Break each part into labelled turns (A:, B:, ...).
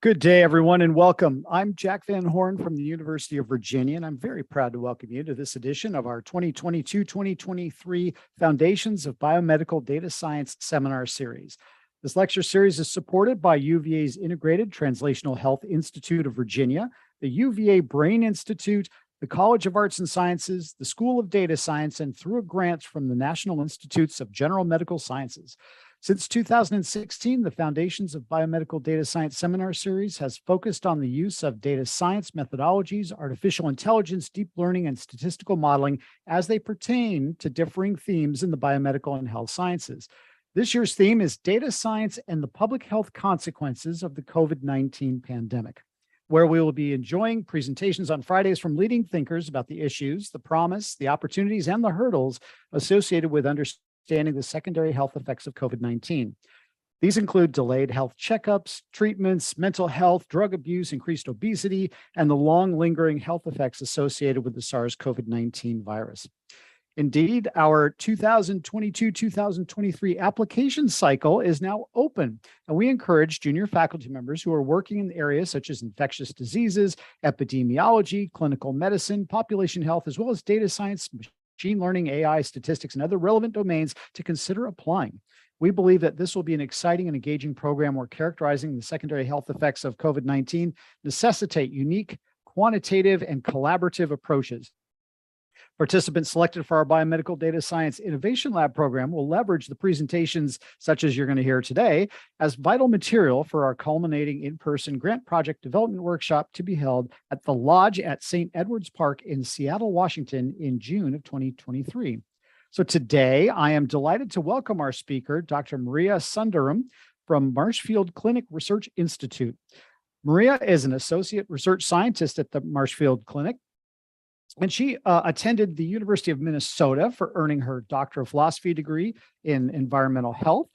A: Good day, everyone, and welcome. I'm Jack Van Horn from the University of Virginia, and I'm very proud to welcome you to this edition of our 2022-2023 Foundations of Biomedical Data Science Seminar Series. This lecture series is supported by UVA's Integrated Translational Health Institute of Virginia, the UVA Brain Institute, the College of Arts and Sciences, the School of Data Science, and through a grant from the National Institutes of General Medical Sciences. Since 2016, the Foundations of Biomedical Data Science Seminar Series has focused on the use of data science methodologies, artificial intelligence, deep learning, and statistical modeling as they pertain to differing themes in the biomedical and health sciences. This year's theme is data science and the public health consequences of the COVID-19 pandemic, where we will be enjoying presentations on Fridays from leading thinkers about the issues, the promise, the opportunities, and the hurdles associated with understanding the secondary health effects of COVID-19. These include delayed health checkups, treatments, mental health, drug abuse, increased obesity, and the long lingering health effects associated with the SARS-CoV-19 virus. Indeed, our 2022-2023 application cycle is now open, and we encourage junior faculty members who are working in areas such as infectious diseases, epidemiology, clinical medicine, population health, as well as data science, machine learning, AI, statistics, and other relevant domains to consider applying. We believe that this will be an exciting and engaging program where characterizing the secondary health effects of COVID-19 necessitate unique, quantitative, and collaborative approaches. Participants selected for our Biomedical Data Science Innovation Lab program will leverage the presentations such as you're going to hear today as vital material for our culminating in-person grant project development workshop to be held at the Lodge at St. Edward's Park in Seattle, Washington in June of 2023. So today, I am delighted to welcome our speaker, Dr. Maria Sundaram from Marshfield Clinic Research Institute. Maria is an associate research scientist at the Marshfield Clinic, and she attended the University of Minnesota for earning her Doctor of Philosophy degree in environmental health,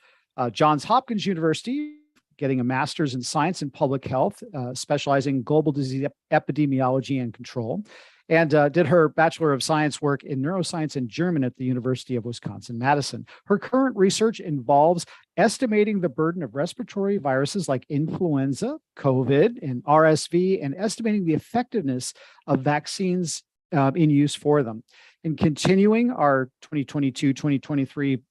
A: Johns Hopkins University, getting a master's in science and public health, specializing in global disease epidemiology and control, and did her Bachelor of Science work in neuroscience in German at the University of Wisconsin-Madison. Her current research involves estimating the burden of respiratory viruses like influenza, COVID, and RSV, and estimating the effectiveness of vaccines in use for them. In continuing our 2022-2023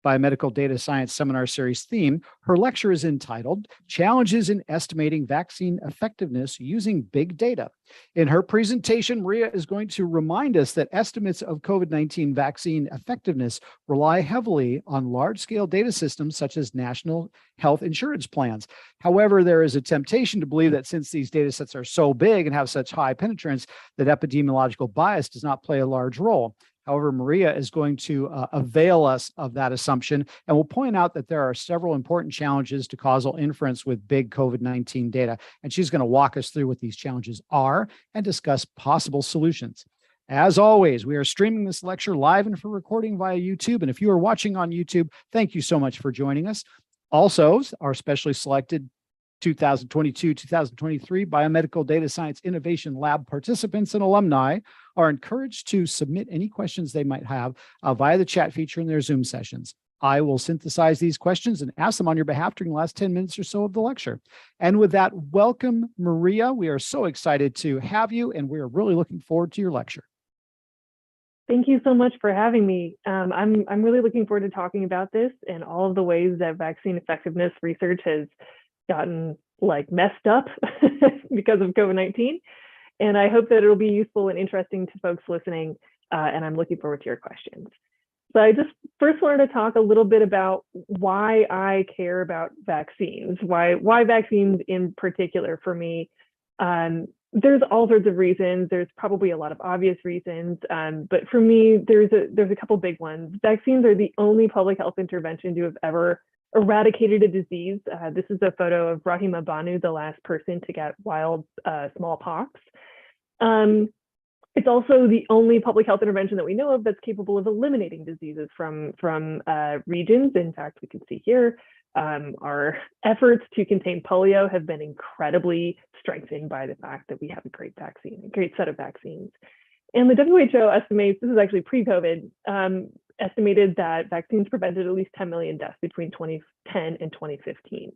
A: Biomedical Data Science Seminar Series theme, her lecture is entitled Challenges in Estimating Vaccine Effectiveness Using Big Data. In her presentation, Maria is going to remind us that estimates of COVID-19 vaccine effectiveness rely heavily on large-scale data systems such as national health insurance plans. However, there is a temptation to believe that since these data sets are so big and have such high penetrance, that epidemiological bias does not play a large role. However, Maria is going to avail us of that assumption and will point out that there are several important challenges to causal inference with big COVID-19 data. And she's going to walk us through what these challenges are and discuss possible solutions. As always, we are streaming this lecture live and for recording via YouTube. And if you are watching on YouTube, thank you so much for joining us. Also, our specially selected 2022-2023 Biomedical Data Science Innovation Lab participants and alumni are encouraged to submit any questions they might have via the chat feature in their Zoom sessions. I will synthesize these questions and ask them on your behalf during the last 10 minutes or so of the lecture. And with that, welcome, Maria. We are so excited to have you, and we are really looking forward to your lecture.
B: Thank you so much for having me. I'm really looking forward to talking about this and all of the ways that vaccine effectiveness research has gotten messed up because of COVID-19. And I hope that it'll be useful and interesting to folks listening. And I'm looking forward to your questions. So I just first wanted to talk a little bit about why I care about vaccines, why vaccines in particular for me. There's all sorts of reasons. There's probably a lot of obvious reasons, but for me, there's a couple big ones. Vaccines are the only public health intervention to have ever eradicated a disease. This is a photo of Rahima Banu, the last person to get wild smallpox. It's also the only public health intervention that we know of that's capable of eliminating diseases from regions. In fact, we can see here, our efforts to contain polio have been incredibly strengthened by the fact that we have a great set of vaccines. And the WHO estimates, this is actually pre-COVID, estimated that vaccines prevented at least 10 million deaths between 2010 and 2015.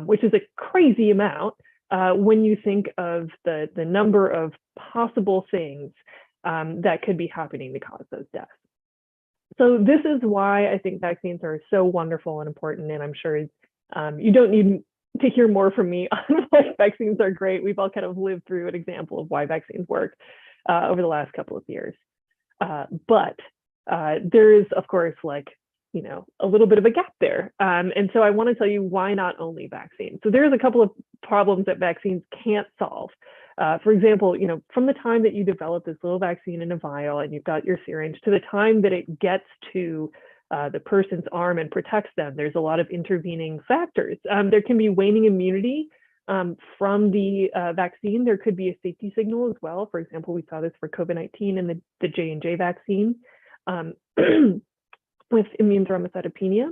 B: which is a crazy amount when you think of the number of possible things that could be happening to cause those deaths. So this is why I think vaccines are so wonderful and important, and I'm sure you don't need to hear more from me on why vaccines are great. We've all kind of lived through an example of why vaccines work over the last couple of years. But there is, of course, like, you know, a little bit of a gap there. And so I want to tell you why not only vaccines. So there's a couple of problems that vaccines can't solve. For example, you know, from the time that you develop this little vaccine in a vial and you've got your syringe to the time that it gets to the person's arm and protects them, there's a lot of intervening factors. There can be waning immunity from the vaccine. There could be a safety signal as well. For example, we saw this for COVID-19 and the J&J vaccine with immune thrombocytopenia.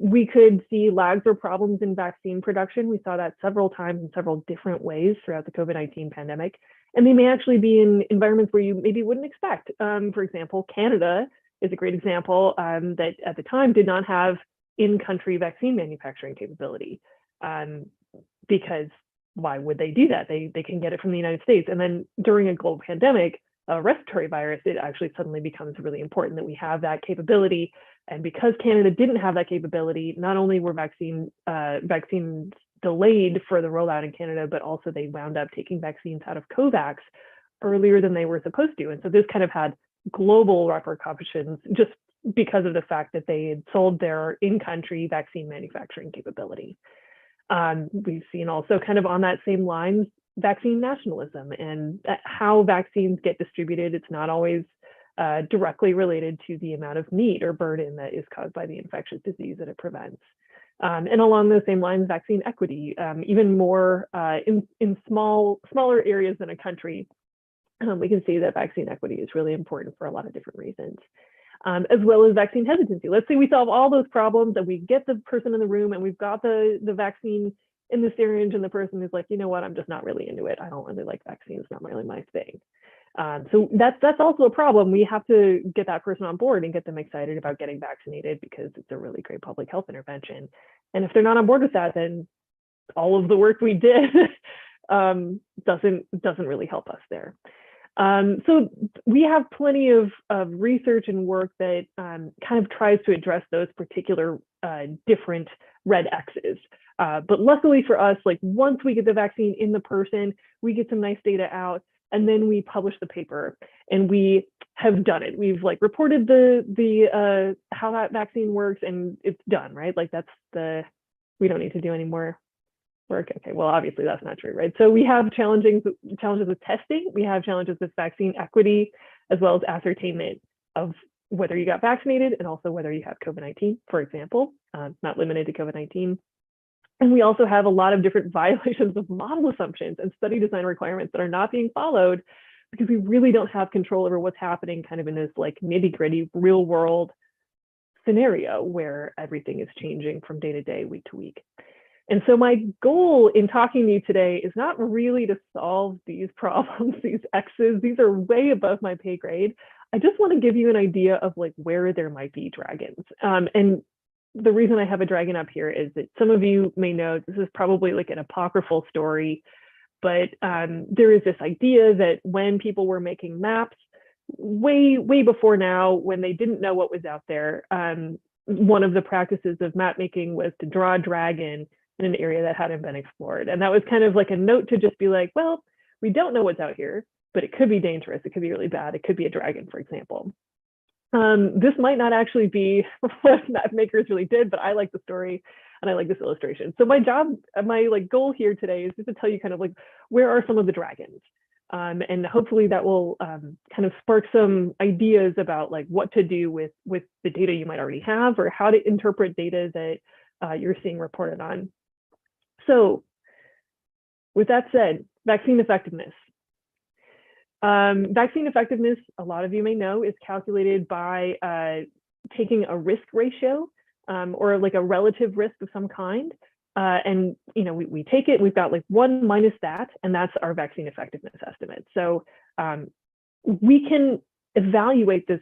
B: We could see lags or problems in vaccine production. We saw that several times in several different ways throughout the COVID-19 pandemic. And they may actually be in environments where you maybe wouldn't expect. For example, Canada is a great example that at the time did not have in-country vaccine manufacturing capability. Because why would they do that? They can get it from the United States. And then during a global pandemic, a respiratory virus, it actually suddenly becomes really important that we have that capability. And because Canada didn't have that capability, not only were vaccines delayed for the rollout in Canada, but also they wound up taking vaccines out of COVAX earlier than they were supposed to. And so this kind of had global repercussions just because of the fact that they had sold their in-country vaccine manufacturing capability. We've seen also kind of on that same lines, vaccine nationalism and how vaccines get distributed. It's not always directly related to the amount of need or burden that is caused by the infectious disease that it prevents. And along those same lines, vaccine equity, even more in smaller areas than a country, we can see that vaccine equity is really important for a lot of different reasons. As well as vaccine hesitancy. Let's say we solve all those problems and we get the person in the room and we've got the vaccine in the syringe and the person is like, you know what, I'm just not really into it. I don't really like vaccines, it's not really my thing. So that's also a problem. We have to get that person on board and get them excited about getting vaccinated because it's a really great public health intervention. And if they're not on board with that, then all of the work we did doesn't really help us there. So we have plenty of research and work that kind of tries to address those particular different red X's. But luckily for us, like once we get the vaccine in the person, we get some nice data out and then we publish the paper and we have done it. We've like reported the how that vaccine works and it's done, right? Like we don't need to do any more work. Okay, well, obviously that's not true, right? So we have challenges with testing. We have challenges with vaccine equity, as well as ascertainment of whether you got vaccinated and also whether you have COVID-19, for example, not limited to COVID-19. And we also have a lot of different violations of model assumptions and study design requirements that are not being followed because we really don't have control over what's happening kind of in this like nitty-gritty real world scenario where everything is changing from day to day, week to week. And so my goal in talking to you today is not really to solve these problems, these X's, these are way above my pay grade. I just want to give you an idea of like where there might be dragons. And the reason I have a dragon up here is that some of you may know this is probably like an apocryphal story, but there is this idea that when people were making maps way before now, when they didn't know what was out there, one of the practices of map making was to draw a dragon in an area that hadn't been explored. And that was kind of like a note to just be like, well, we don't know what's out here, but it could be dangerous. It could be really bad. It could be a dragon, for example. This might not actually be what map makers really did, but I like the story and I like this illustration. So my like goal here today is just to tell you kind of like, where are some of the dragons? And hopefully that will kind of spark some ideas about like what to do with the data you might already have or how to interpret data that you're seeing reported on. So with that said, vaccine effectiveness. Vaccine effectiveness, a lot of you may know, is calculated by taking a risk ratio or like a relative risk of some kind. And you know, we take it, we've got like 1 minus that, and that's our vaccine effectiveness estimate. So we can evaluate this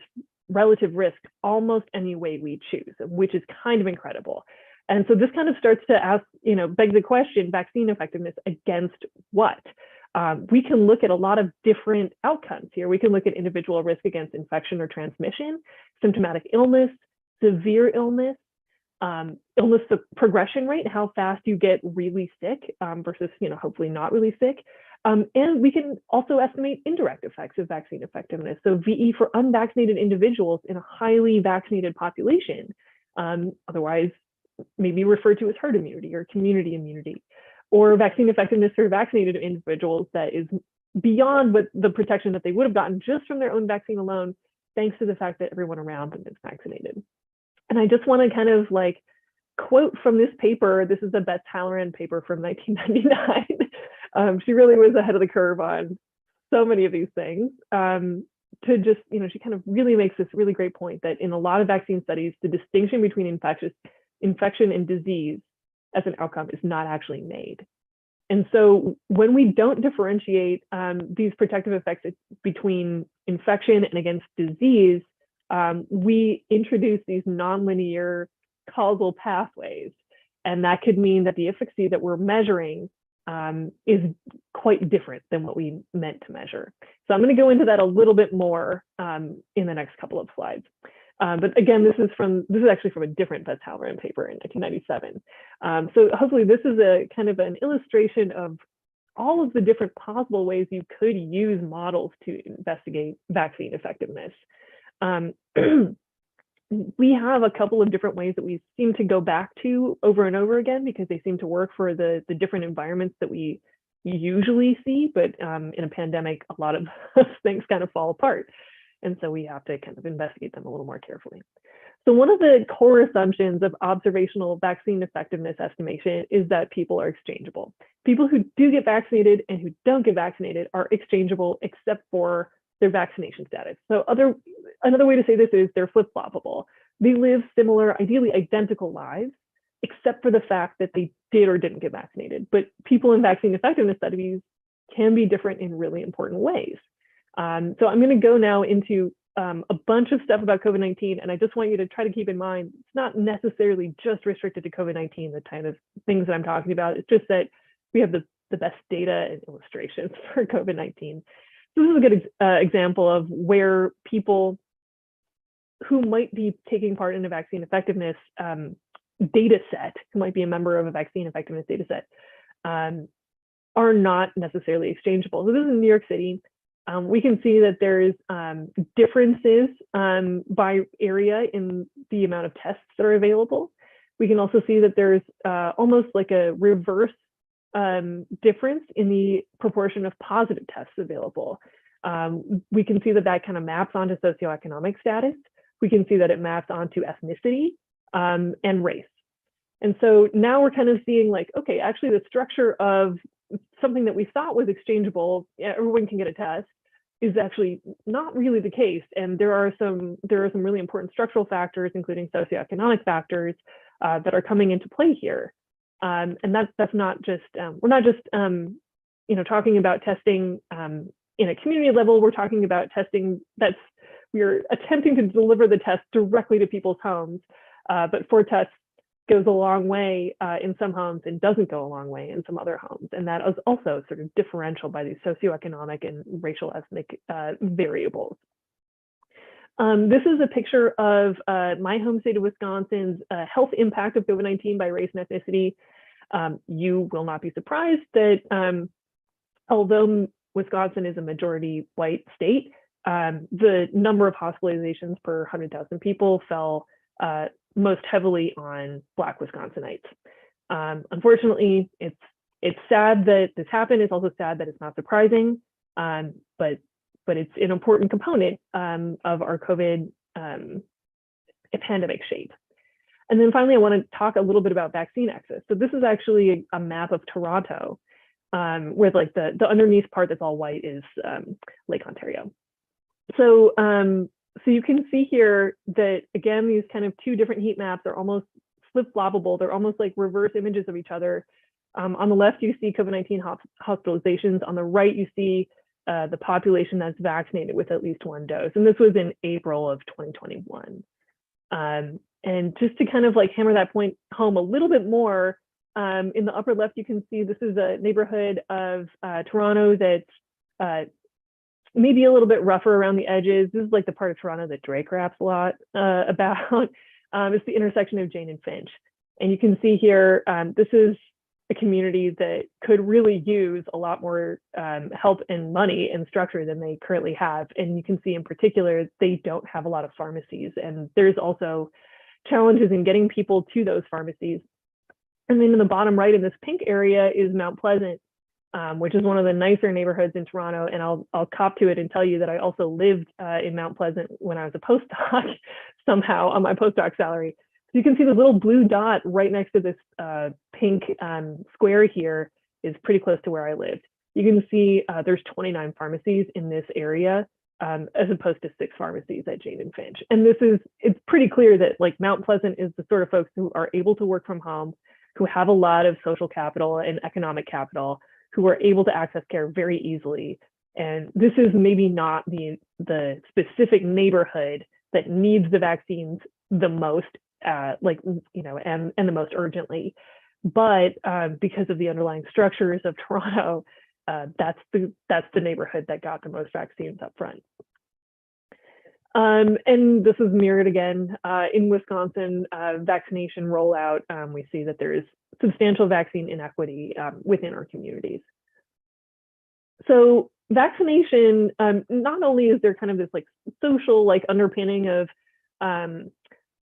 B: relative risk almost any way we choose, which is kind of incredible. And so this kind of starts to ask, beg the question, vaccine effectiveness against what? We can look at a lot of different outcomes here. We can look at individual risk against infection or transmission, symptomatic illness, severe illness, illness progression rate, how fast you get really sick versus, hopefully not really sick. And we can also estimate indirect effects of vaccine effectiveness. So VE for unvaccinated individuals in a highly vaccinated population, otherwise maybe referred to as herd immunity or community immunity, or vaccine effectiveness for vaccinated individuals that is beyond what the protection that they would have gotten just from their own vaccine alone, thanks to the fact that everyone around them is vaccinated. And I just want to kind of quote from this paper. This is a Beth Halloran paper from 1999. She really was ahead of the curve on so many of these things. To just, she kind of really makes this really great point that in a lot of vaccine studies, the distinction between infection and disease as an outcome is not actually made. And so when we don't differentiate these protective effects between infection and against disease, we introduce these nonlinear causal pathways. And that could mean that the efficacy that we're measuring is quite different than what we meant to measure. So I'm going to go into that a little bit more in the next couple of slides. But again, this is actually from a different Beth Halloran paper in 1997. So hopefully this is a kind of an illustration of all of the different possible ways you could use models to investigate vaccine effectiveness. We have a couple of different ways that we seem to go back to over and over again because they seem to work for the different environments that we usually see, but in a pandemic, a lot of things kind of fall apart. And so we have to kind of investigate them a little more carefully. So one of the core assumptions of observational vaccine effectiveness estimation is that people are exchangeable. People who do get vaccinated and who don't get vaccinated are exchangeable except for their vaccination status. So another way to say this is they're flip-floppable. They live similar, ideally identical lives, except for the fact that they did or didn't get vaccinated. But people in vaccine effectiveness studies can be different in really important ways. So I'm going to go now into a bunch of stuff about COVID-19, and I just want you to try to keep in mind, it's not necessarily just restricted to COVID-19, the kind of things that I'm talking about. It's just that we have the best data and illustrations for COVID-19. This is a good example of where people who might be taking part in a vaccine effectiveness data set, who might be a member of a vaccine effectiveness data set, are not necessarily exchangeable. So this is in New York City. We can see that there's differences by area in the amount of tests that are available. We can also see that there's almost like a reverse difference in the proportion of positive tests available. We can see that that kind of maps onto socioeconomic status. We can see that it maps onto ethnicity and race. And so now we're kind of seeing like, okay, actually the structure of something that we thought was exchangeable, everyone can get a test, is actually not really the case. And there are some really important structural factors, including socioeconomic factors, that are coming into play here. And that's not just, we're not just talking about testing in a community level. We're talking about testing we're attempting to deliver the test directly to people's homes, but for tests goes a long way in some homes and doesn't go a long way in some other homes. And that is also sort of differential by these socioeconomic and racial ethnic variables. This is a picture of my home state of Wisconsin's health impact of COVID-19 by race and ethnicity. You will not be surprised that although Wisconsin is a majority white state, the number of hospitalizations per 100,000 people fell most heavily on Black Wisconsinites. Unfortunately, it's sad that this happened. It's also sad that it's not surprising, but it's an important component of our COVID pandemic shape. And then finally, I want to talk a little bit about vaccine access. So this is actually a map of Toronto, where like the underneath part that's all white is Lake Ontario. So you can see here that, again, these kind of two different heat maps are almost flip-floppable. They're almost like reverse images of each other. On the left, you see COVID-19 hospitalizations. On the right, you see the population that's vaccinated with at least one dose. And this was in April of 2021. And just to kind of like hammer that point home a little bit more, in the upper left, you can see this is a neighborhood of Toronto that's maybe a little bit rougher around the edges. This is like the part of Toronto that Drake raps a lot about. It's the intersection of Jane and Finch. And you can see here, this is a community that could really use a lot more help and money and structure than they currently have. And you can see in particular, they don't have a lot of pharmacies. And there's also challenges in getting people to those pharmacies. And then in the bottom right in this pink area is Mount Pleasant, which is one of the nicer neighborhoods in Toronto. And I'll cop to it and tell you that I also lived in Mount Pleasant when I was a postdoc somehow on my postdoc salary. So you can see the little blue dot right next to this pink square here is pretty close to where I lived. You can see there's 29 pharmacies in this area, as opposed to 6 pharmacies at Jane and Finch. And it's pretty clear that like Mount Pleasant is the sort of folks who are able to work from home, who have a lot of social capital and economic capital, who are able to access care very easily. And this is maybe not the specific neighborhood that needs the vaccines the most, and the most urgently. But because of the underlying structures of Toronto, that's the neighborhood that got the most vaccines up front. And this is mirrored again in Wisconsin vaccination rollout. We see that there is substantial vaccine inequity within our communities. So vaccination, not only is there kind of this like social like underpinning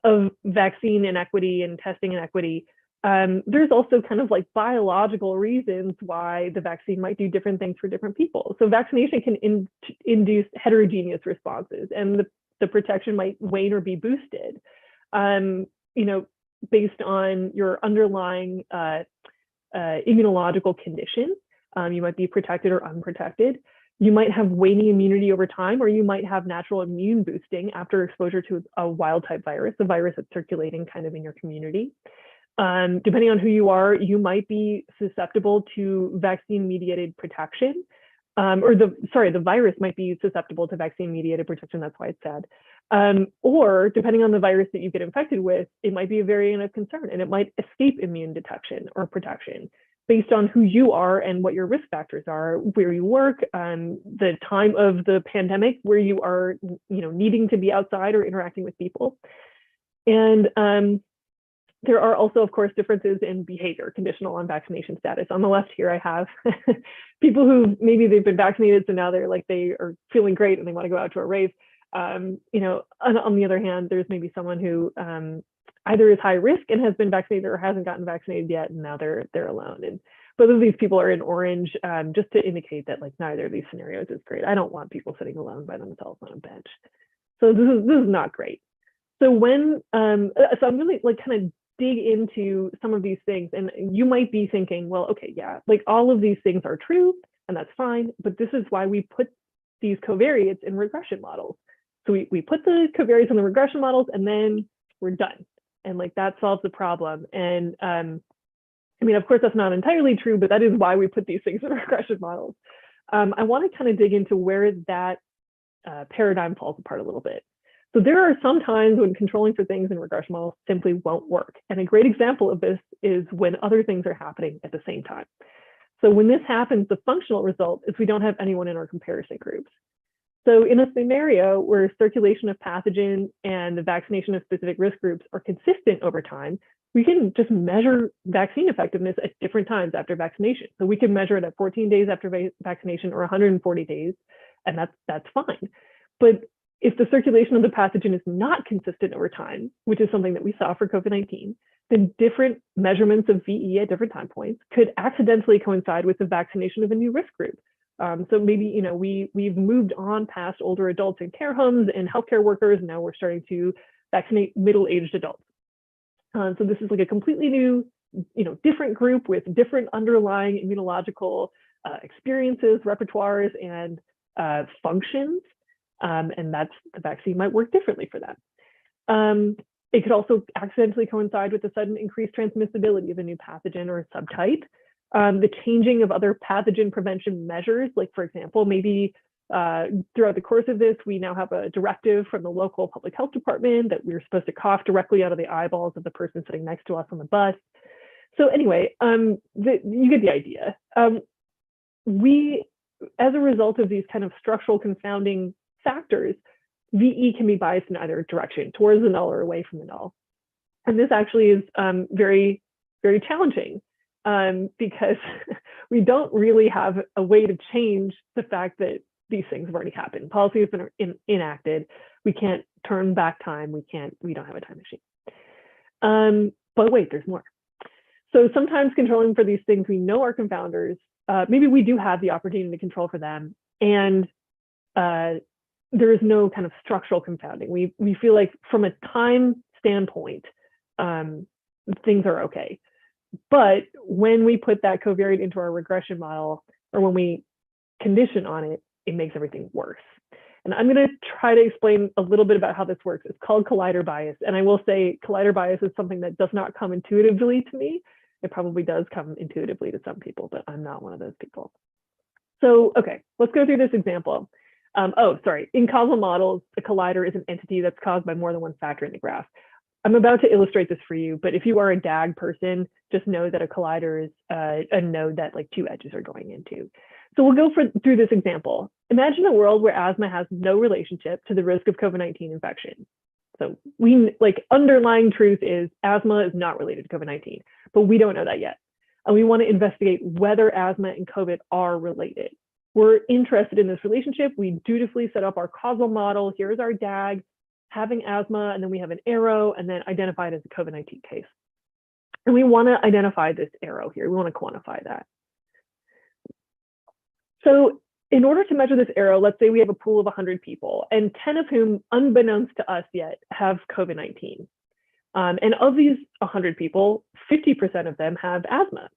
B: of vaccine inequity and testing inequity, there's also kind of like biological reasons why the vaccine might do different things for different people. So vaccination can induce heterogeneous responses, and the protection might wane or be boosted, based on your underlying immunological condition. You might be protected or unprotected. You might have waning immunity over time, or you might have natural immune boosting after exposure to a wild type virus, a virus that's circulating kind of in your community. Depending on who you are, you might be susceptible to vaccine-mediated protection, the virus might be susceptible to vaccine-mediated protection. That's why it's sad. Or depending on the virus that you get infected with, it might be a variant of concern, and it might escape immune detection or protection based on who you are and what your risk factors are, where you work, the time of the pandemic, where you are, needing to be outside or interacting with people. And there are also, of course, differences in behavior conditional on vaccination status. On the left here, I have people who maybe they've been vaccinated, so now they are feeling great and they want to go out to a rave. On the other hand, there's maybe someone who either is high risk and has been vaccinated or hasn't gotten vaccinated yet, and now they're alone. And both of these people are in orange, just to indicate that like neither of these scenarios is great. I don't want people sitting alone by themselves on a bench. So this is not great. So when I'm really like kind of dig into some of these things, and you might be thinking, well, okay, yeah, like all of these things are true and that's fine, but this is why we put these covariates in regression models. So we put the covariates in the regression models and then we're done. And like that solves the problem. And of course, that's not entirely true, but that is why we put these things in regression models. I want to kind of dig into where that paradigm falls apart a little bit. So there are some times when controlling for things in regression models simply won't work. And a great example of this is when other things are happening at the same time. So when this happens, the functional result is we don't have anyone in our comparison groups. So in a scenario where circulation of pathogen and the vaccination of specific risk groups are consistent over time, we can just measure vaccine effectiveness at different times after vaccination. So we can measure it at 14 days after vaccination or 140 days, and that's fine. But if the circulation of the pathogen is not consistent over time, which is something that we saw for COVID-19, then different measurements of VE at different time points could accidentally coincide with the vaccination of a new risk group. So maybe we've moved on past older adults in care homes and healthcare workers. And now we're starting to vaccinate middle-aged adults. So this is like a completely new, different group with different underlying immunological experiences, repertoires, and functions. And the vaccine might work differently for them. It could also accidentally coincide with the sudden increased transmissibility of a new pathogen or subtype. The changing of other pathogen prevention measures, like for example, maybe throughout the course of this, we now have a directive from the local public health department that we're supposed to cough directly out of the eyeballs of the person sitting next to us on the bus. So anyway, you get the idea. We, as a result of these kind of structural confounding factors, VE can be biased in either direction, towards the null or away from the null. And this actually is very, very challenging because we don't really have a way to change the fact that these things have already happened. Policy has been enacted. We can't turn back time. We don't have a time machine. But wait, there's more. So sometimes controlling for these things we know are confounders, maybe we do have the opportunity to control for them, and there is no kind of structural confounding. We feel like from a time standpoint, things are okay. But when we put that covariate into our regression model, or when we condition on it, it makes everything worse. And I'm going to try to explain a little bit about how this works. It's called collider bias. And I will say collider bias is something that does not come intuitively to me. It probably does come intuitively to some people, but I'm not one of those people. So, okay, let's go through this example. In causal models, a collider is an entity that's caused by more than one factor in the graph. I'm about to illustrate this for you, but if you are a DAG person, just know that a collider is a node that like two edges are going into. So we'll go through this example. Imagine a world where asthma has no relationship to the risk of COVID-19 infection. So underlying truth is asthma is not related to COVID-19, but we don't know that yet. And we want to investigate whether asthma and COVID are related. We're interested in this relationship. We dutifully set up our causal model. Here's our DAG, having asthma, and then we have an arrow, and then identify it as a COVID-19 case. And we want to identify this arrow here. We want to quantify that. So in order to measure this arrow, let's say we have a pool of 100 people, and 10 of whom, unbeknownst to us yet, have COVID-19. And of these 100 people, 50% of them have asthma.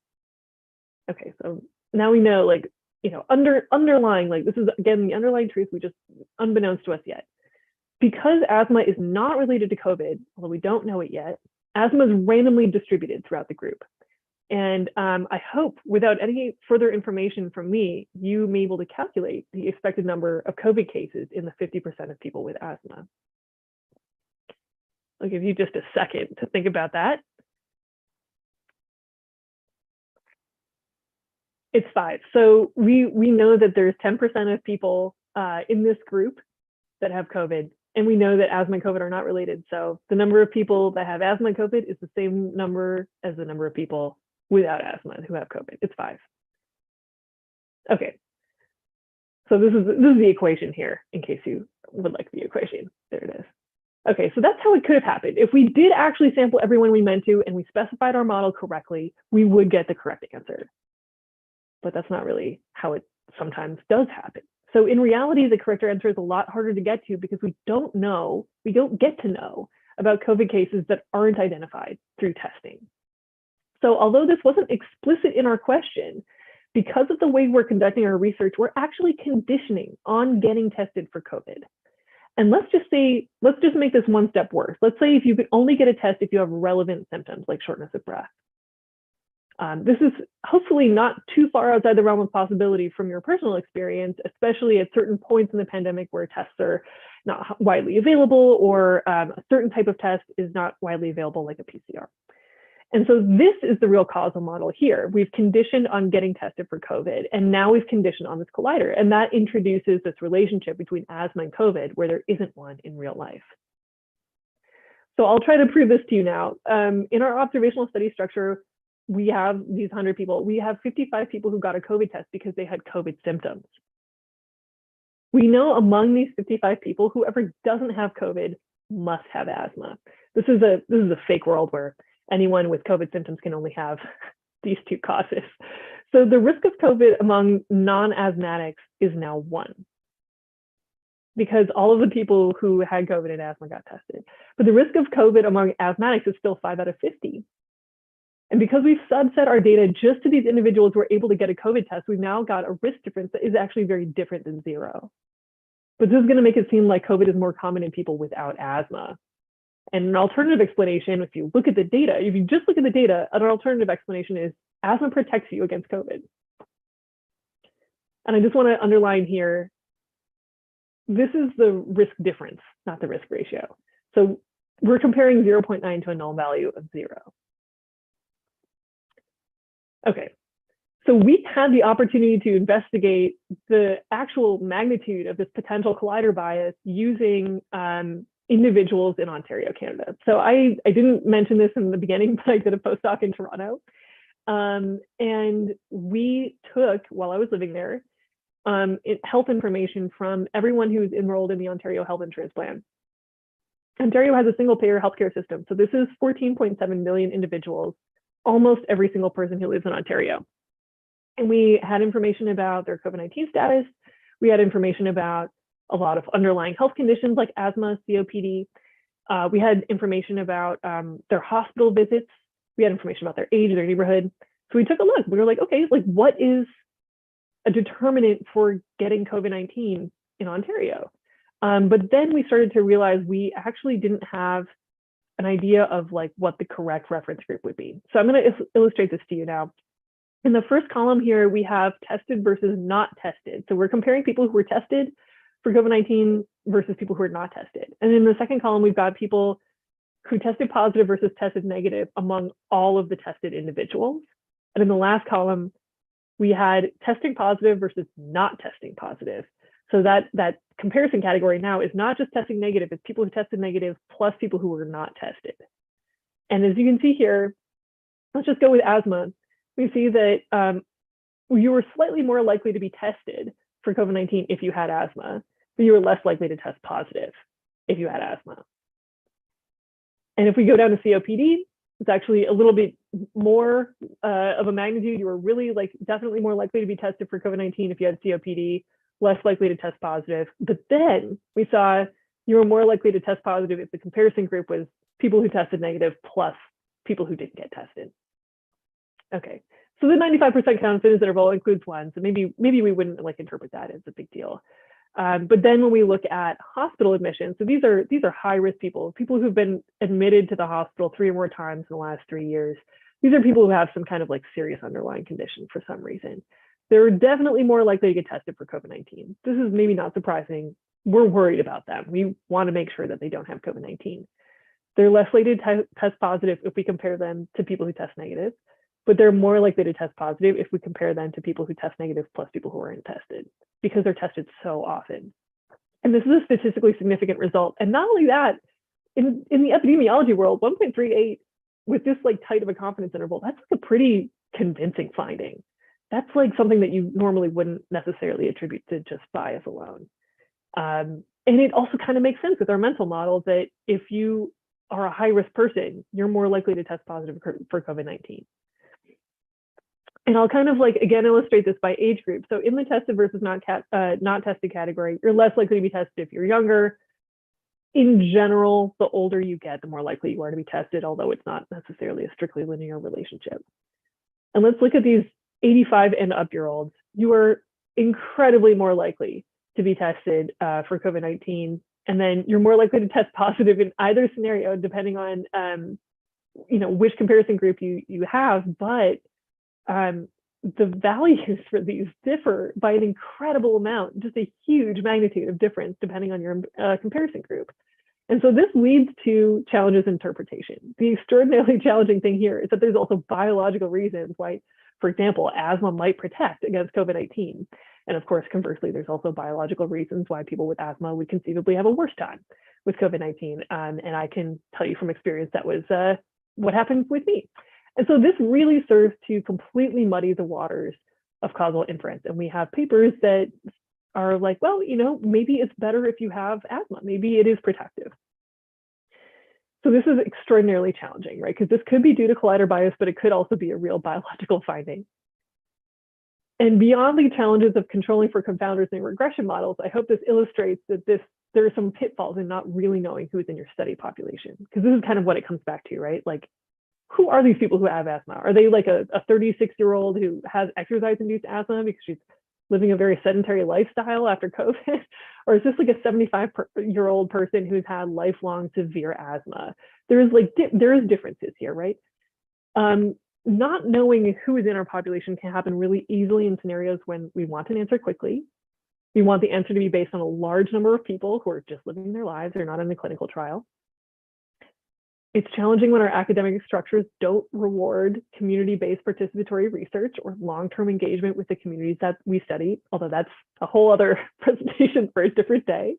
B: Okay, so now we know, underlying, this is, again, the underlying truth, we just, unbeknownst to us yet. Because asthma is not related to COVID, although we don't know it yet, asthma is randomly distributed throughout the group. And I hope, without any further information from me, you may be able to calculate the expected number of COVID cases in the 50% of people with asthma. I'll give you just a second to think about that. It's 5. So we know that there's 10% of people in this group that have COVID, and we know that asthma and COVID are not related. So the number of people that have asthma and COVID is the same number as the number of people without asthma who have COVID. It's 5. Okay. So this is the equation here, in case you would like the equation. There it is. Okay, so that's how it could have happened. If we did actually sample everyone we meant to, and we specified our model correctly, we would get the correct answer. But that's not really how it sometimes does happen. So in reality, the correct answer is a lot harder to get to because we don't get to know about COVID cases that aren't identified through testing. So although this wasn't explicit in our question, because of the way we're conducting our research, we're actually conditioning on getting tested for COVID. And let's just make this one step worse. Let's say if you could only get a test if you have relevant symptoms like shortness of breath. This is hopefully not too far outside the realm of possibility from your personal experience, especially at certain points in the pandemic where tests are not widely available, or a certain type of test is not widely available, like a PCR. And so this is the real causal model here. We've conditioned on getting tested for COVID, and now we've conditioned on this collider, and that introduces this relationship between asthma and COVID where there isn't one in real life. So I'll try to prove this to you now. In our observational study structure, we have these 100 people. We have 55 people who got a COVID test because they had COVID symptoms. We know among these 55 people, whoever doesn't have COVID must have asthma. This is a fake world where anyone with COVID symptoms can only have these two causes. So the risk of COVID among non-asthmatics is now 1, because all of the people who had COVID and asthma got tested. But the risk of COVID among asthmatics is still 5 out of 50. And because we've subset our data just to these individuals who are able to get a COVID test, we've now got a risk difference that is actually very different than 0. But this is going to make it seem like COVID is more common in people without asthma. And an alternative explanation, if you look at the data, if you just look at the data, an alternative explanation is asthma protects you against COVID. And I just want to underline here, this is the risk difference, not the risk ratio. So we're comparing 0.9 to a null value of 0. Okay, so we had the opportunity to investigate the actual magnitude of this potential collider bias using individuals in Ontario, Canada. So I didn't mention this in the beginning, but I did a postdoc in Toronto. And we took, while I was living there, health information from everyone who's enrolled in the Ontario Health Insurance Plan. Ontario has a single payer healthcare system. So this is 14.7 million individuals, almost every single person who lives in Ontario. And we had information about their COVID-19 status. We had information about a lot of underlying health conditions like asthma, COPD. We had information about their hospital visits. We had information about their age, their neighborhood. So we took a look. We were like, okay, like what is a determinant for getting COVID-19 in Ontario? But then we started to realize we actually didn't have an idea of like what the correct reference group would be. So I'm going to illustrate this to you now. In the first column here, we have tested versus not tested. So we're comparing people who were tested for COVID-19 versus people who are not tested. And in the second column, we've got people who tested positive versus tested negative among all of the tested individuals. And in the last column, we had testing positive versus not testing positive. So that comparison category now is not just testing negative, it's people who tested negative plus people who were not tested. And as you can see here, let's just go with asthma. We see that you were slightly more likely to be tested for COVID-19 if you had asthma, but you were less likely to test positive if you had asthma. And if we go down to COPD, it's actually a little bit more of a magnitude. You were really like definitely more likely to be tested for COVID-19 if you had COPD, less likely to test positive. But then we saw you were more likely to test positive if the comparison group was people who tested negative plus people who didn't get tested. Okay, so the 95% confidence interval includes one. So maybe we wouldn't like interpret that as a big deal. But then when we look at hospital admissions, so these are high risk people who've been admitted to the hospital 3 or more times in the last 3 years. These are people who have some kind of like serious underlying condition for some reason. They're definitely more likely to get tested for COVID-19. This is maybe not surprising. We're worried about them. We want to make sure that they don't have COVID-19. They're less likely to test positive if we compare them to people who test negative, but they're more likely to test positive if we compare them to people who test negative plus people who aren't tested, because they're tested so often. And this is a statistically significant result. And not only that, in the epidemiology world, 1.38 with this like tight of a confidence interval, that's like a pretty convincing finding. That's like something that you normally wouldn't necessarily attribute to just bias alone. And it also kind of makes sense with our mental model that if you are a high risk person, you're more likely to test positive for COVID-19. And I'll kind of like, again, illustrate this by age group. So in the tested versus not tested category, you're less likely to be tested if you're younger. In general, the older you get, the more likely you are to be tested, although it's not necessarily a strictly linear relationship. And let's look at these 85 and up-year-olds. You are incredibly more likely to be tested for COVID-19. And then you're more likely to test positive in either scenario, depending on which comparison group you have. But the values for these differ by an incredible amount, just a huge magnitude of difference depending on your comparison group. And so this leads to challenges in interpretation. The extraordinarily challenging thing here is that there's also biological reasons why, for example, asthma might protect against COVID-19. And of course, conversely, there's also biological reasons why people with asthma would conceivably have a worse time with COVID-19. And I can tell you from experience that was what happened with me. And so this really serves to completely muddy the waters of causal inference. And we have papers that are like, well, maybe it's better if you have asthma. Maybe it is protective. So this is extraordinarily challenging, right? Because this could be due to collider bias, but it could also be a real biological finding. And beyond the challenges of controlling for confounders in regression models, I hope this illustrates that there are some pitfalls in not really knowing who's in your study population. Because this is kind of what it comes back to, right? Like, who are these people who have asthma? Are they like a 36-year-old who has exercise-induced asthma because she's living a very sedentary lifestyle after COVID? Or is this like a 75-year-old person who's had lifelong severe asthma? There is differences here, right? Not knowing who is in our population can happen really easily in scenarios when we want an answer quickly. We want the answer to be based on a large number of people who are just living their lives or not in a clinical trial. It's challenging when our academic structures don't reward community-based participatory research or long-term engagement with the communities that we study, although that's a whole other presentation for a different day.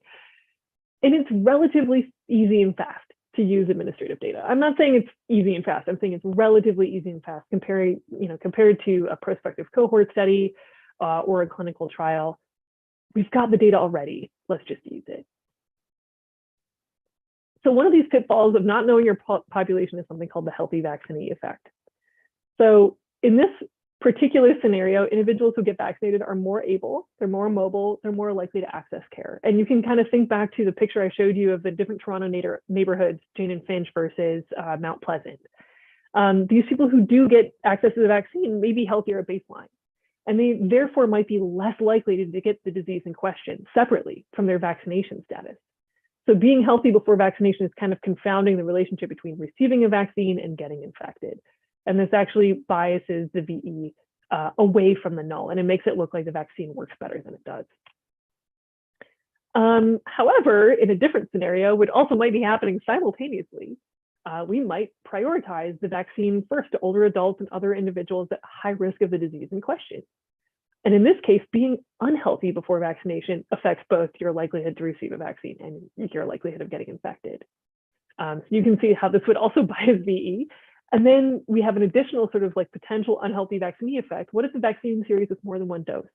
B: And it's relatively easy and fast to use administrative data. I'm not saying it's easy and fast. I'm saying it's relatively easy and fast compared to a prospective cohort study or a clinical trial. We've got the data already. Let's just use it. So one of these pitfalls of not knowing your population is something called the healthy vaccinee effect. So in this particular scenario, individuals who get vaccinated are more able, they're more mobile, they're more likely to access care. And you can kind of think back to the picture I showed you of the different Toronto neighborhoods, Jane and Finch versus Mount Pleasant. These people who do get access to the vaccine may be healthier at baseline, and they therefore might be less likely to get the disease in question separately from their vaccination status. So being healthy before vaccination is kind of confounding the relationship between receiving a vaccine and getting infected. And this actually biases the VE away from the null, and it makes it look like the vaccine works better than it does. However, in a different scenario, which also might be happening simultaneously, we might prioritize the vaccine first to older adults and other individuals at high risk of the disease in question. And in this case, being unhealthy before vaccination affects both your likelihood to receive a vaccine and your likelihood of getting infected. So you can see how this would also bias VE. And then we have an additional sort of like potential unhealthy vaccinee effect. What if the vaccine series is more than one dose?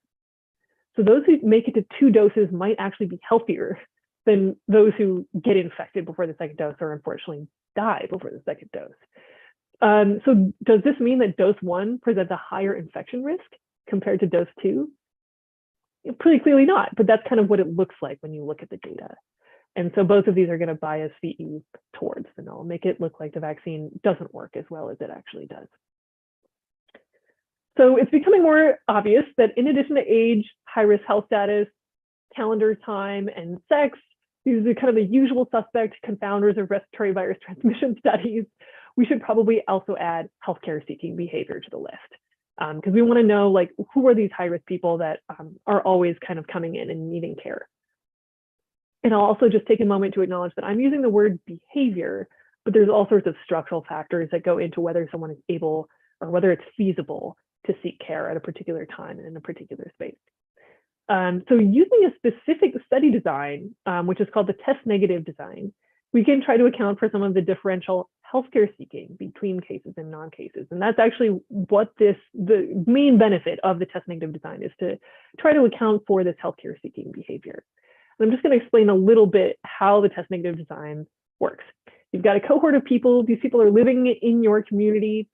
B: So those who make it to 2 doses might actually be healthier than those who get infected before the second dose or unfortunately die before the second dose. So does this mean that dose 1 presents a higher infection risk compared to dose 2? Pretty clearly not, but that's kind of what it looks like when you look at the data. And so both of these are going to bias VE towards the null, make it look like the vaccine doesn't work as well as it actually does. So it's becoming more obvious that in addition to age, high-risk health status, calendar time, and sex, these are kind of the usual suspect confounders of respiratory virus transmission studies. We should probably also add healthcare seeking behavior to the list. Because we want to know, like, who are these high-risk people that are always kind of coming in and needing care. And I'll also just take a moment to acknowledge that I'm using the word behavior, but there's all sorts of structural factors that go into whether someone is able or whether it's feasible to seek care at a particular time and in a particular space. So using a specific study design, which is called the test negative design, we can try to account for some of the differential healthcare seeking between cases and non-cases. And that's actually what the main benefit of the test negative design is, to try to account for this healthcare seeking behavior. And I'm just going to explain a little bit how the test negative design works. You've got a cohort of people. These people are living in your community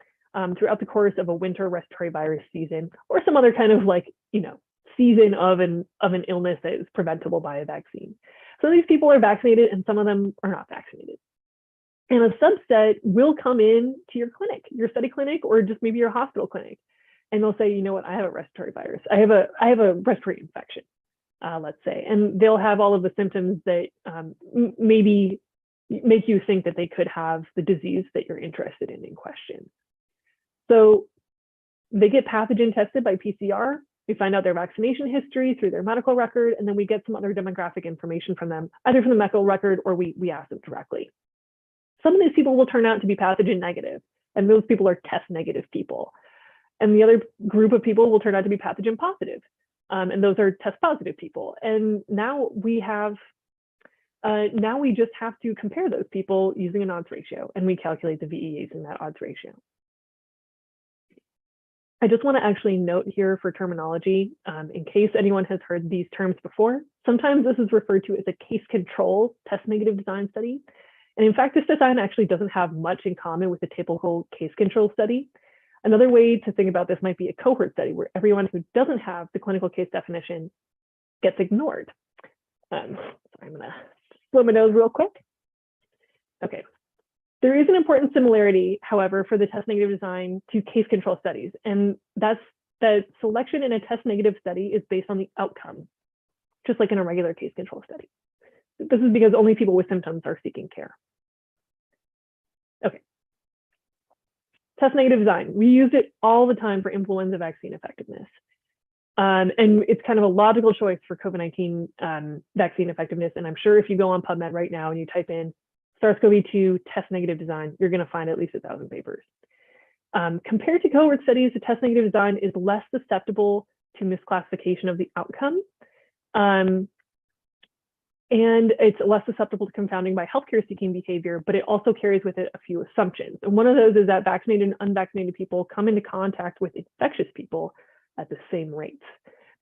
B: throughout the course of a winter respiratory virus season, or some other kind of like, season of an illness that is preventable by a vaccine. So these people are vaccinated and some of them are not vaccinated. And a subset will come in to your clinic, your study clinic, or just maybe your hospital clinic. And they'll say, you know what, I have a respiratory virus. I have a respiratory infection, let's say. And they'll have all of the symptoms that maybe make you think that they could have the disease that you're interested in question. So they get pathogen tested by PCR. We find out their vaccination history through their medical record, and then we get some other demographic information from them, either from the medical record or we ask them directly. Some of these people will turn out to be pathogen negative, and those people are test negative people. And the other group of people will turn out to be pathogen positive, and those are test positive people. And now we just have to compare those people using an odds ratio, and we calculate the VE using that odds ratio. I just want to actually note here for terminology, in case anyone has heard these terms before, sometimes this is referred to as a case control test negative design study. And in fact, this design actually doesn't have much in common with the typical case control study. Another way to think about this might be a cohort study where everyone who doesn't have the clinical case definition gets ignored. Sorry, I'm going to blow my nose real quick. Okay. There is an important similarity, however, for the test negative design to case control studies, and that's that selection in a test negative study is based on the outcome, just like in a regular case control study. This is because only people with symptoms are seeking care. Okay. Test negative design. We used it all the time for influenza vaccine effectiveness. And it's kind of a logical choice for COVID-19 vaccine effectiveness. And I'm sure if you go on PubMed right now and you type in SARS-CoV-2 test negative design, you're going to find at least 1,000 papers. Compared to cohort studies, the test negative design is less susceptible to misclassification of the outcome. And it's less susceptible to confounding by healthcare seeking behavior, but it also carries with it a few assumptions. And one of those is that vaccinated and unvaccinated people come into contact with infectious people at the same rates.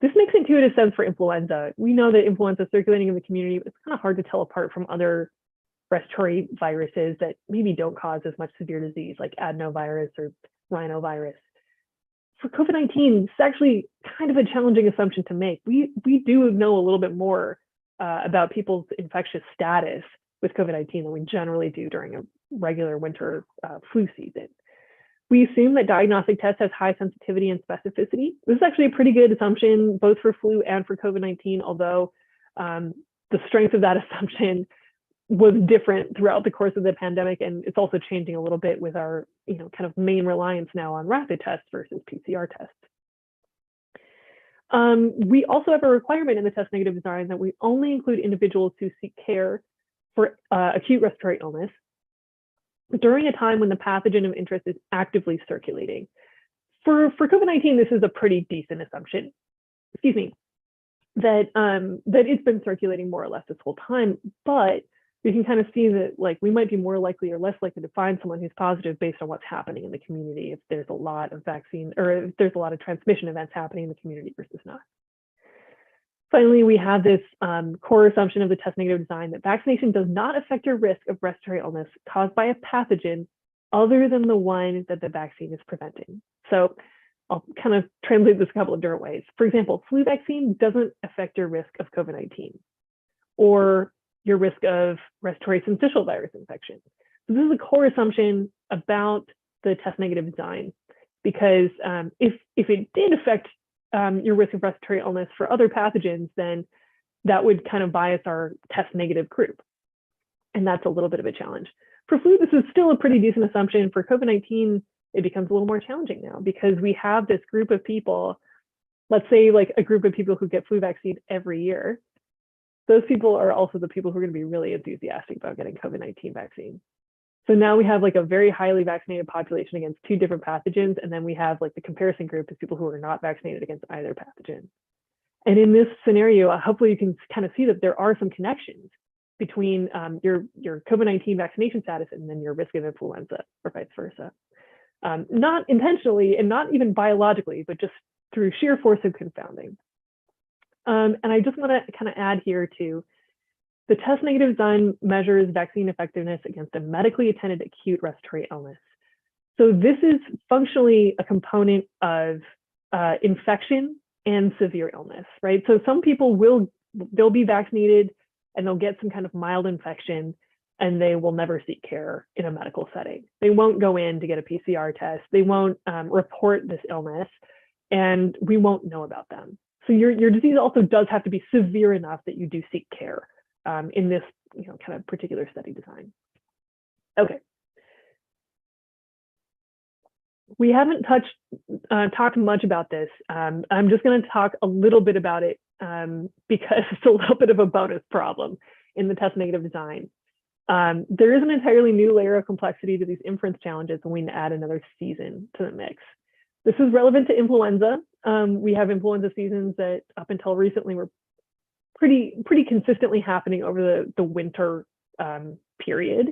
B: This makes intuitive sense for influenza. We know that influenza is circulating in the community, but it's kind of hard to tell apart from other respiratory viruses that maybe don't cause as much severe disease, like adenovirus or rhinovirus. For COVID-19, it's actually kind of a challenging assumption to make. We do know a little bit more about people's infectious status with COVID-19 than we generally do during a regular winter flu season. We assume that diagnostic tests has high sensitivity and specificity. This is actually a pretty good assumption, both for flu and for COVID-19, although the strength of that assumption was different throughout the course of the pandemic, and it's also changing a little bit with our kind of main reliance now on rapid tests versus PCR tests. We also have a requirement in the test negative design that we only include individuals who seek care for acute respiratory illness during a time when the pathogen of interest is actively circulating. For COVID-19, this is a pretty decent assumption, that it's been circulating more or less this whole time, but we can kind of see that we might be more likely or less likely to find someone who's positive based on what's happening in the community if there's a lot of vaccine or if there's a lot of transmission events happening in the community versus not. Finally, we have this core assumption of the test negative design that vaccination does not affect your risk of respiratory illness caused by a pathogen other than the one that the vaccine is preventing. So I'll kind of translate this a couple of different ways. For example, flu vaccine doesn't affect your risk of COVID-19 or your risk of respiratory syncytial virus infection. So this is a core assumption about the test negative design, because if it did affect your risk of respiratory illness for other pathogens, then that would kind of bias our test negative group. And that's a little bit of a challenge. For flu, this is still a pretty decent assumption. For COVID-19, it becomes a little more challenging now because we have this group of people, let's say a group of people who get flu vaccine every year. Those people are also the people who are going to be really enthusiastic about getting COVID-19 vaccine. So now we have a very highly vaccinated population against two different pathogens. And then we have the comparison group is people who are not vaccinated against either pathogen. And in this scenario, hopefully you can kind of see that there are some connections between your COVID-19 vaccination status and then your risk of influenza or vice versa. Not intentionally and not even biologically, but just through sheer force of confounding. And I just want to kind of add here too, the test negative design measures vaccine effectiveness against a medically attended acute respiratory illness. So this is functionally a component of infection and severe illness, right? So some people they'll be vaccinated and they'll get some kind of mild infection and they will never seek care in a medical setting. They won't go in to get a PCR test. They won't report this illness and we won't know about them. So your disease also does have to be severe enough that you do seek care in this kind of particular study design. Okay. We haven't talked much about this. I'm just going to talk a little bit about it because it's a little bit of a bonus problem in the test negative design. There is an entirely new layer of complexity to these inference challenges when we add another season to the mix. This is relevant to influenza. We have influenza seasons that up until recently were pretty consistently happening over the winter period.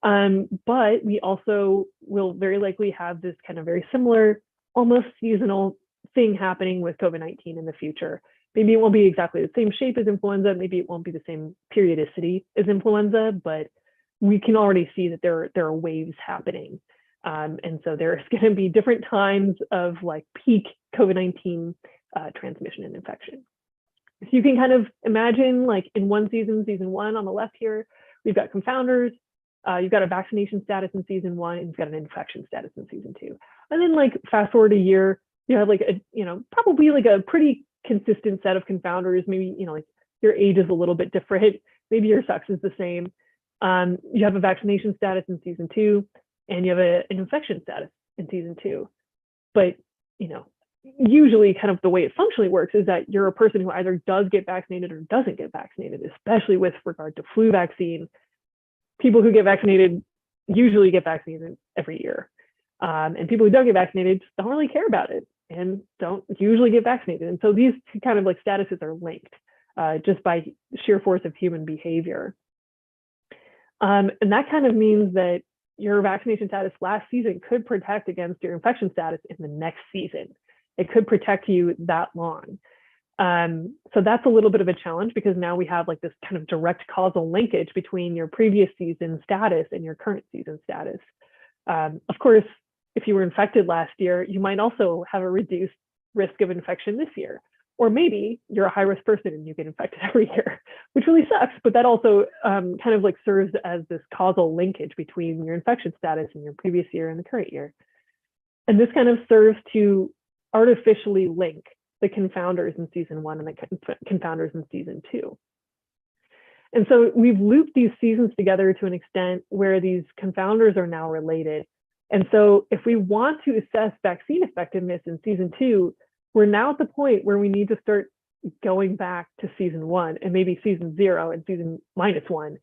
B: But we also will very likely have this kind of very similar, almost seasonal thing happening with COVID-19 in the future. Maybe it won't be exactly the same shape as influenza. Maybe it won't be the same periodicity as influenza, but we can already see that there are waves happening. And so there's going to be different times of peak COVID-19 transmission and infection. So you can kind of imagine in one season, season one on the left here, we've got confounders, you've got a vaccination status in season one, and you've got an infection status in season two. And then fast forward a year, you have probably a pretty consistent set of confounders. Maybe, your age is a little bit different. Maybe your sex is the same. You have a vaccination status in season two, and you have an infection status in season two. But, usually kind of the way it functionally works is that you're a person who either does get vaccinated or doesn't get vaccinated, especially with regard to flu vaccine. People who get vaccinated usually get vaccinated every year. And people who don't get vaccinated don't really care about it and don't usually get vaccinated. And so these two kind of like statuses are linked just by sheer force of human behavior. And that kind of means that your vaccination status last season could protect against your infection status in the next season. It could protect you that long. So that's a little bit of a challenge because now we have like this kind of direct causal linkage between your previous season status and your current season status. Of course, if you were infected last year, you might also have a reduced risk of infection this year. Or maybe you're a high-risk person and you get infected every year, which really sucks, but that also kind of like serves as this causal linkage between your infection status in your previous year and the current year. And this kind of serves to artificially link the confounders in season 1 and the confounders in season 2. And so we've looped these seasons together to an extent where these confounders are now related. And so if we want to assess vaccine effectiveness in season 2, we're now at the point where we need to start going back to season 1 and maybe season 0 and season -1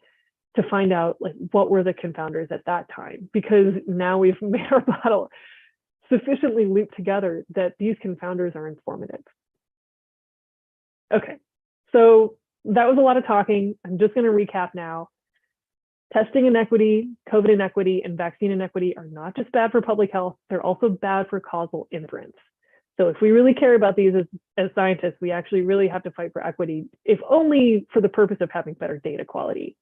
B: to find out like what were the confounders at that time, because now we've made our model sufficiently looped together that these confounders are informative. Okay, so that was a lot of talking. I'm just going to recap now. Testing inequity, COVID inequity, and vaccine inequity are not just bad for public health, they're also bad for causal inference. So if we really care about these as scientists, we actually really have to fight for equity, if only for the purpose of having better data quality.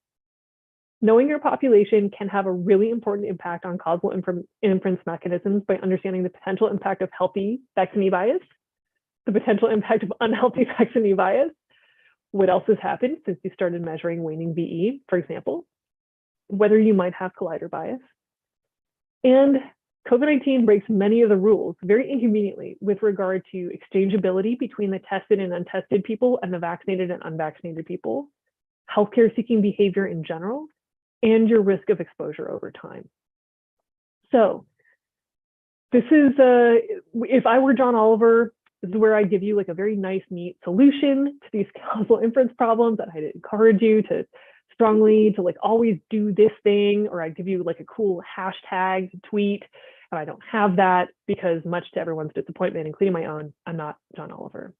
B: Knowing your population can have a really important impact on causal inference mechanisms by understanding the potential impact of healthy vaccinee bias, the potential impact of unhealthy vaccinee bias, what else has happened since you started measuring waning VE, for example, whether you might have collider bias. And COVID-19 breaks many of the rules very inconveniently with regard to exchangeability between the tested and untested people and the vaccinated and unvaccinated people, healthcare seeking behavior in general, and your risk of exposure over time. So this is, if I were John Oliver, this is where I give you like a very nice, neat solution to these causal inference problems, and I'd encourage you to strongly to like always do this thing, or I'd give you like a cool hashtag to tweet. And I don't have that because, much to everyone's disappointment, including my own, I'm not John Oliver.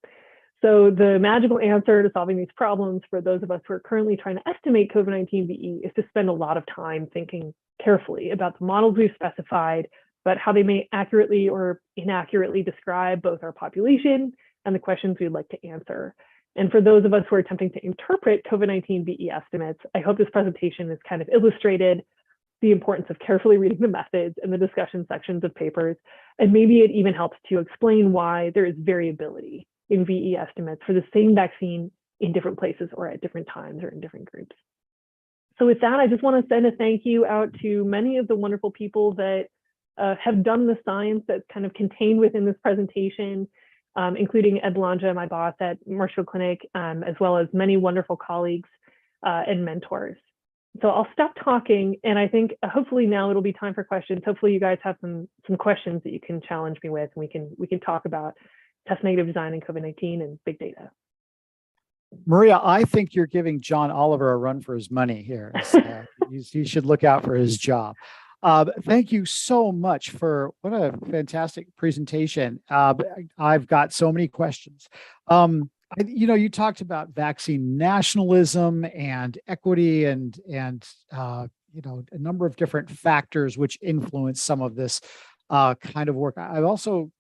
B: So the magical answer to solving these problems for those of us who are currently trying to estimate COVID-19 VE is to spend a lot of time thinking carefully about the models we've specified, but how they may accurately or inaccurately describe both our population and the questions we'd like to answer. And for those of us who are attempting to interpret COVID-19 VE estimates, I hope this presentation has kind of illustrated the importance of carefully reading the methods and the discussion sections of papers. And maybe it even helps to explain why there is variability in VE estimates for the same vaccine in different places or at different times or in different groups. So with that, I just want to send a thank you out to many of the wonderful people that have done the science that's kind of contained within this presentation, including Ed Belongia, my boss at Marshfield Clinic, as well as many wonderful colleagues and mentors. So I'll stop talking, and I think hopefully now it'll be time for questions. Hopefully you guys have some questions that you can challenge me with, and we can talk about test negative design and COVID-19 and big data.
A: Maria, I think you're giving John Oliver a run for his money here. He should look out for his job. Thank you so much for what a fantastic presentation. I've got so many questions. You talked about vaccine nationalism and equity and a number of different factors which influence some of this kind of work. I also,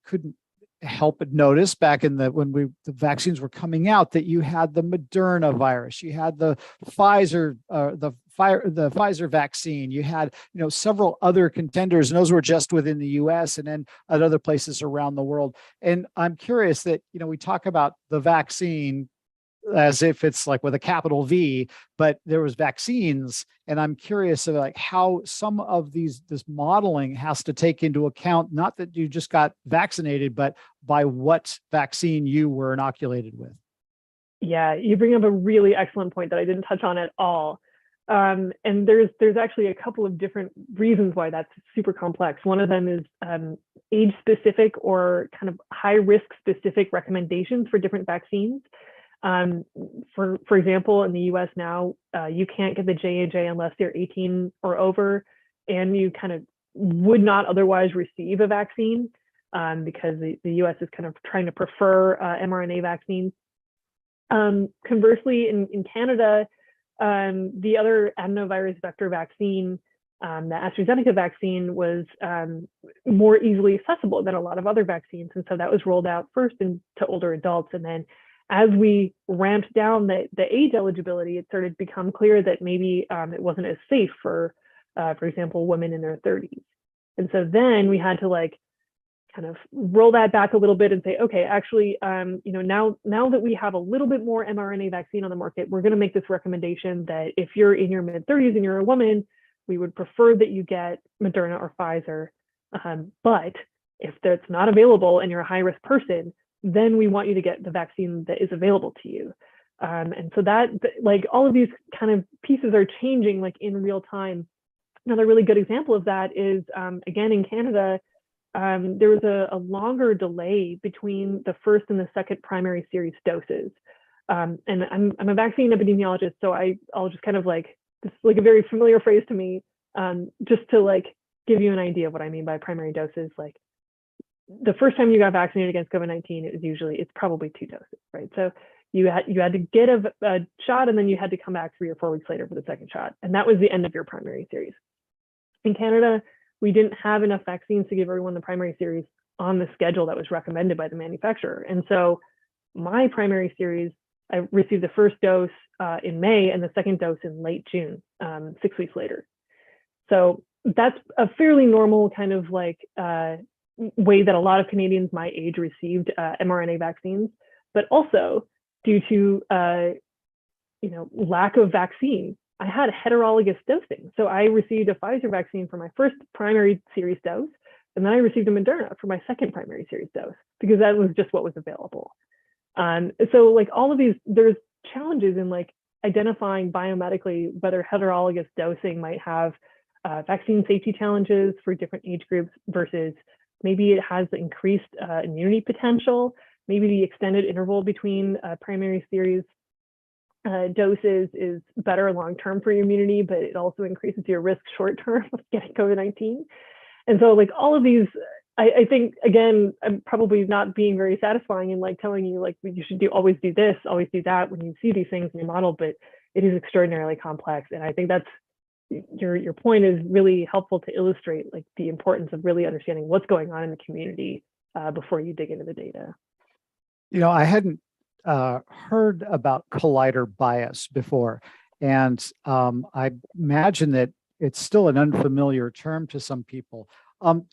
A: couldn't help but notice back in when the vaccines were coming out that you had the Moderna virus, you had the Pfizer, the Pfizer vaccine, you had several other contenders, and those were just within the U.S. and then at other places around the world. And I'm curious that we talk about the vaccine as if it's like with a capital V, but there was vaccines, and I'm curious about like how some of this modeling has to take into account not that you just got vaccinated, but by what vaccine you were inoculated with.
B: Yeah, you bring up a really excellent point that I didn't touch on at all. And there's actually a couple of different reasons why that's super complex. One of them is age specific or kind of high risk specific recommendations for different vaccines. For example, in the US now, you can't get the J&J unless you're 18 or over, and you kind of would not otherwise receive a vaccine because the US is kind of trying to prefer mRNA vaccines. Conversely, in Canada, the other adenovirus vector vaccine, the AstraZeneca vaccine, was more easily accessible than a lot of other vaccines. And so that was rolled out first into older adults. And then as we ramped down the age eligibility, it started to become clear that maybe it wasn't as safe for example, women in their 30s. And so then we had to like kind of roll that back a little bit and say, okay, actually, now that we have a little bit more mRNA vaccine on the market, we're going to make this recommendation that if you're in your mid 30s and you're a woman, we would prefer that you get Moderna or Pfizer. But if that's not available and you're a high risk person, then we want you to get the vaccine that is available to you. And so that, like, all of these kind of pieces are changing like in real time. Another really good example of that is, again, in Canada, there was a longer delay between the first and the second primary series doses. And I'm a vaccine epidemiologist, so I'll just kind of like, this is like a very familiar phrase to me, just to like give you an idea of what I mean by primary doses. Like the first time you got vaccinated against COVID-19, it's probably 2 doses, right? So you had to get a shot, and then you had to come back 3 or 4 weeks later for the second shot. And that was the end of your primary series. In Canada, we didn't have enough vaccines to give everyone the primary series on the schedule that was recommended by the manufacturer. And so my primary series, I received the first dose in May and the second dose in late June, 6 weeks later. So that's a fairly normal kind of like way that a lot of Canadians my age received mRNA vaccines, but also due to lack of vaccine, I had heterologous dosing. So I received a Pfizer vaccine for my first primary series dose, and then I received a Moderna for my second primary series dose because that was just what was available. So like all of these, there's challenges in like identifying biomedically whether heterologous dosing might have vaccine safety challenges for different age groups versus maybe it has increased immunity potential. Maybe the extended interval between primary series doses is better long-term for your immunity, but it also increases your risk short-term of getting COVID-19. And so like all of these, I think, again, I'm probably not being very satisfying in like telling you like you should always do this, always do that when you see these things in your model, but it is extraordinarily complex. And I think that's your point is really helpful to illustrate like the importance of really understanding what's going on in the community before you dig into the data.
A: I hadn't heard about collider bias before, and I imagine that it's still an unfamiliar term to some people.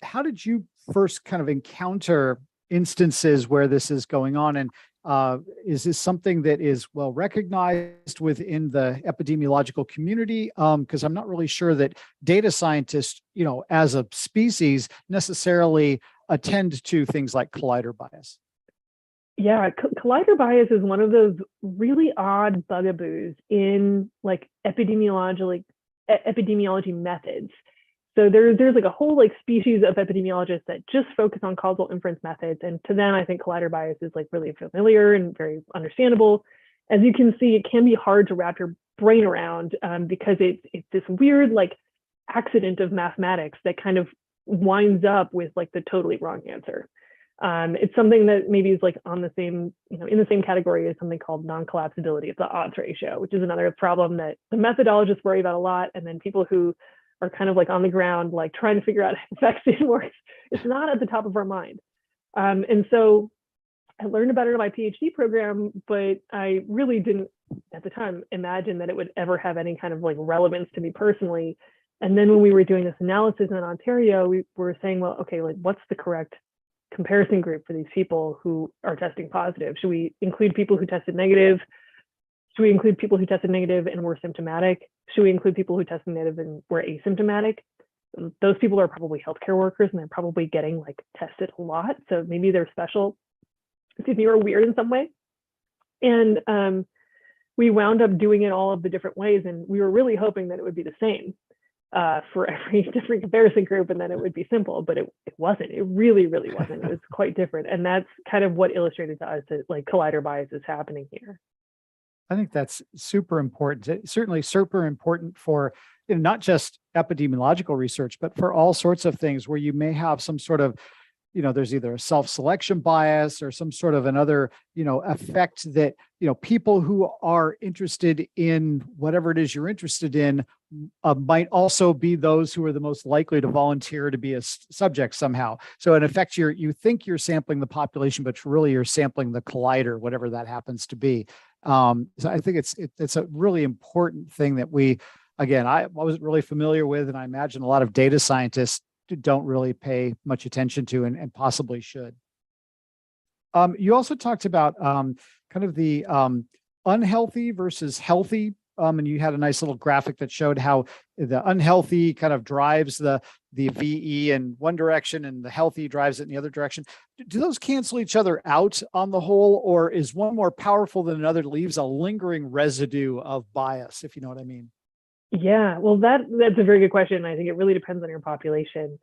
A: How did you first kind of encounter instances where this is going on, and is this something that is well recognized within the epidemiological community? Because I'm not really sure that data scientists, as a species, necessarily attend to things like collider bias.
B: Yeah, collider bias is one of those really odd bugaboos in like epidemiology methods. So there's like a whole like species of epidemiologists that just focus on causal inference methods, and to them, I think collider bias is like really familiar and very understandable. As you can see, it can be hard to wrap your brain around because it's this weird like accident of mathematics that kind of winds up with like the totally wrong answer. It's something that maybe is like on the same, in the same category as something called non-collapsibility of the odds ratio, which is another problem that the methodologists worry about a lot. And then people who are kind of like on the ground, like trying to figure out how vaccine works, it's not at the top of our mind. And so I learned about it in my PhD program, but I really didn't at the time imagine that it would ever have any kind of like relevance to me personally. And then when we were doing this analysis in Ontario, we were saying, well, okay, like what's the correct comparison group for these people who are testing positive? Should we include people who tested negative? Should we include people who tested negative and were symptomatic? Should we include people who tested negative and were asymptomatic? Those people are probably healthcare workers and they're probably getting like tested a lot. So maybe they're special, or weird in some way. And we wound up doing it all of the different ways, and we were really hoping that it would be the same for every different comparison group, and then it would be simple, but it wasn't. It really wasn't. It was quite different, and that's kind of what illustrated to us that like collider bias is happening here.
A: I think that's super important. It's certainly super important for not just epidemiological research, but for all sorts of things where you may have some sort of, there's either a self-selection bias or some sort of another, effect that, people who are interested in whatever it is you're interested in might also be those who are the most likely to volunteer to be a subject somehow. So in effect, you think you're sampling the population, but really you're sampling the collider, whatever that happens to be. So I think it's a really important thing that I wasn't really familiar with, and I imagine a lot of data scientists don't really pay much attention to and possibly should. You also talked about kind of the unhealthy versus healthy, and you had a nice little graphic that showed how the unhealthy kind of drives the VE in one direction and the healthy drives it in the other direction. Do those cancel each other out on the whole, or is one more powerful than another, leaves a lingering residue of bias, if you know what I mean?
B: Yeah, well, that's a very good question. I think it really depends on your population.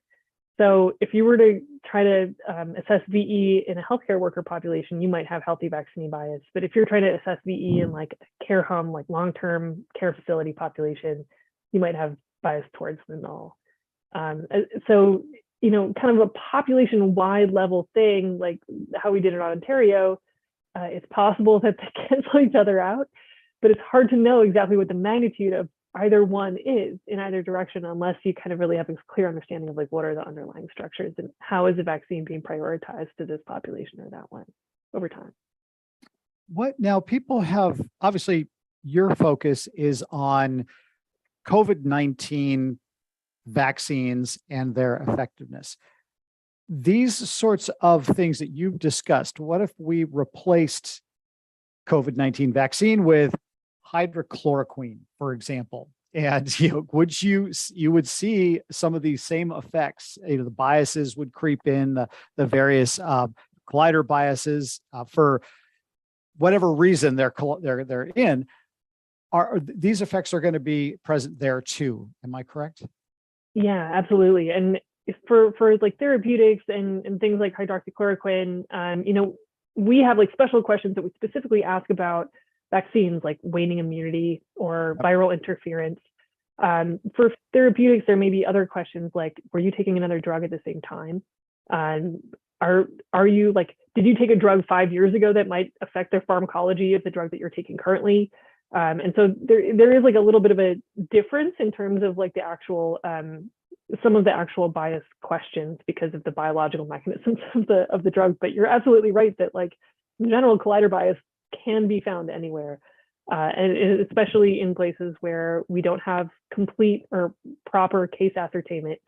B: So if you were to try to assess VE in a healthcare worker population, you might have healthy vaccine bias. But if you're trying to assess VE in like a care home, like long-term care facility population, you might have bias towards the null. So, kind of a population-wide level thing, like how we did it on Ontario, it's possible that they cancel each other out, but it's hard to know exactly what the magnitude of either one is in either direction unless you kind of really have a clear understanding of like what are the underlying structures and how is the vaccine being prioritized to this population or that one over time.
A: What now, people have, obviously your focus is on COVID-19 vaccines and their effectiveness. These sorts of things that you've discussed, what if we replaced COVID-19 vaccine with hydrochloroquine, for example? And you would see some of these same effects. The biases would creep in, the various collider biases for whatever reason they're in. These effects are going to be present there too? Am I correct?
B: Yeah, absolutely. And for like therapeutics and things like hydroxychloroquine, we have like special questions that we specifically ask about vaccines, like waning immunity or viral interference. For therapeutics, there may be other questions like, were you taking another drug at the same time? Are you like, did you take a drug 5 years ago that might affect the pharmacology of the drug that you're taking currently? And so there is like a little bit of a difference in terms of like the actual some of the actual bias questions because of the biological mechanisms of the drug. But you're absolutely right that like in general, collider bias can be found anywhere, and especially in places where we don't have complete or proper case ascertainment.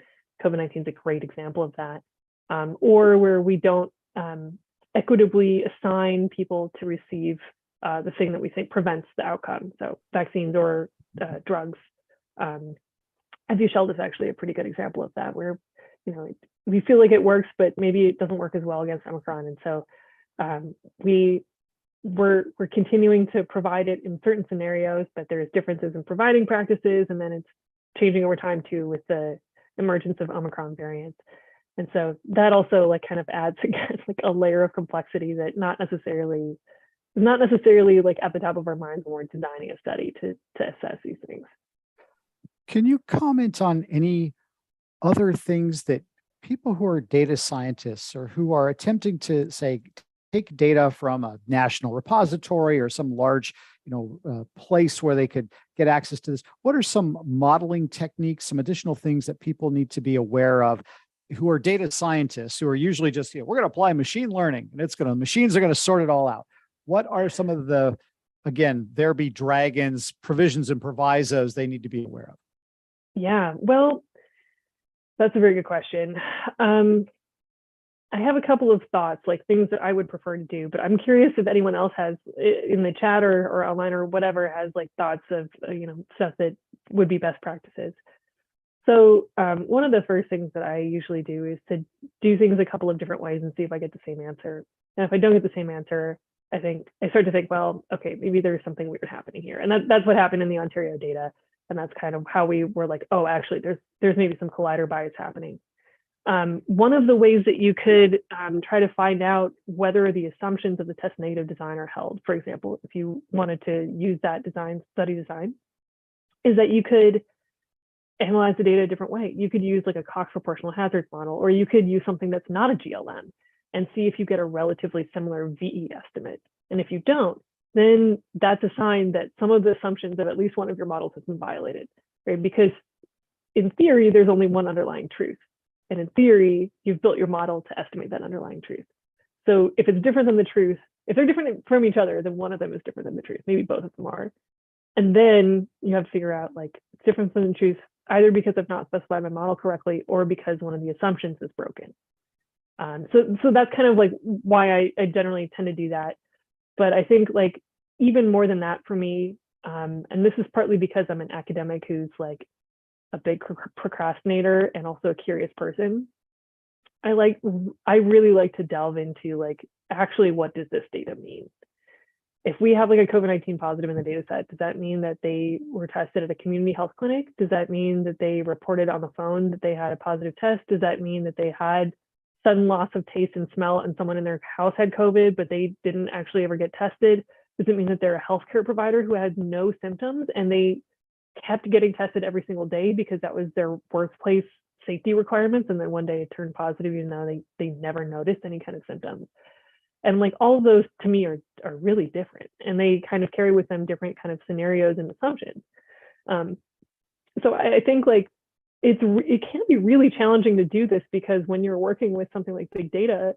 B: COVID-19 is a great example of that, or where we don't equitably assign people to receive the thing that we think prevents the outcome. So vaccines or drugs. Evusheld is actually a pretty good example of that, where we feel like it works, but maybe it doesn't work as well against Omicron. And so we're continuing to provide it in certain scenarios, but there's differences in providing practices, and then it's changing over time too with the emergence of Omicron variants. And so that also like kind of adds again like a layer of complexity that not necessarily like at the top of our minds when we're designing a study to assess these things.
A: Can you comment on any other things that people who are data scientists or who are attempting to, say, take data from a national repository or some large, place where they could get access to this? What are some modeling techniques, some additional things that people need to be aware of who are data scientists, who are usually just, we're going to apply machine learning and machines are going to sort it all out? What are some of the, again, there be dragons, provisions and provisos they need to be aware of?
B: Yeah, well, that's a very good question. I have a couple of thoughts, like things that I would prefer to do, but I'm curious if anyone else has in the chat or online or whatever has like thoughts of, stuff that would be best practices. So one of the first things that I usually do is to do things a couple of different ways and see if I get the same answer. And if I don't get the same answer, I start to think, well, okay, maybe there's something weird happening here. And that's what happened in the Ontario data. And that's kind of how we were like, oh, actually, there's maybe some collider bias happening. One of the ways that you could try to find out whether the assumptions of the test negative design are held, for example, if you wanted to use that study design, is that you could analyze the data a different way. You could use like a Cox proportional hazards model, or you could use something that's not a GLM and see if you get a relatively similar VE estimate. And if you don't, then that's a sign that some of the assumptions of at least one of your models has been violated, right? Because in theory, there's only one underlying truth. And in theory, you've built your model to estimate that underlying truth. So if it's different than the truth, if they're different from each other, then one of them is different than the truth. Maybe both of them are. And then you have to figure out like it's different than the truth, either because I've not specified my model correctly or because one of the assumptions is broken. So that's kind of like why I generally tend to do that. But I think like even more than that for me, and this is partly because I'm an academic who's like a big procrastinator and also a curious person. I really like to delve into like, actually, what does this data mean? If we have like a COVID-19 positive in the data set, does that mean that they were tested at a community health clinic? Does that mean that they reported on the phone that they had a positive test? Does that mean that they had sudden loss of taste and smell and someone in their house had COVID, but they didn't actually ever get tested? Does it mean that they're a healthcare provider who had no symptoms and they kept getting tested every single day because that was their workplace safety requirements, and then one day it turned positive even though they never noticed any kind of symptoms? And like all of those to me are really different, and they kind of carry with them different kind of scenarios and assumptions. So I think like it can be really challenging to do this, because when you're working with something like big data,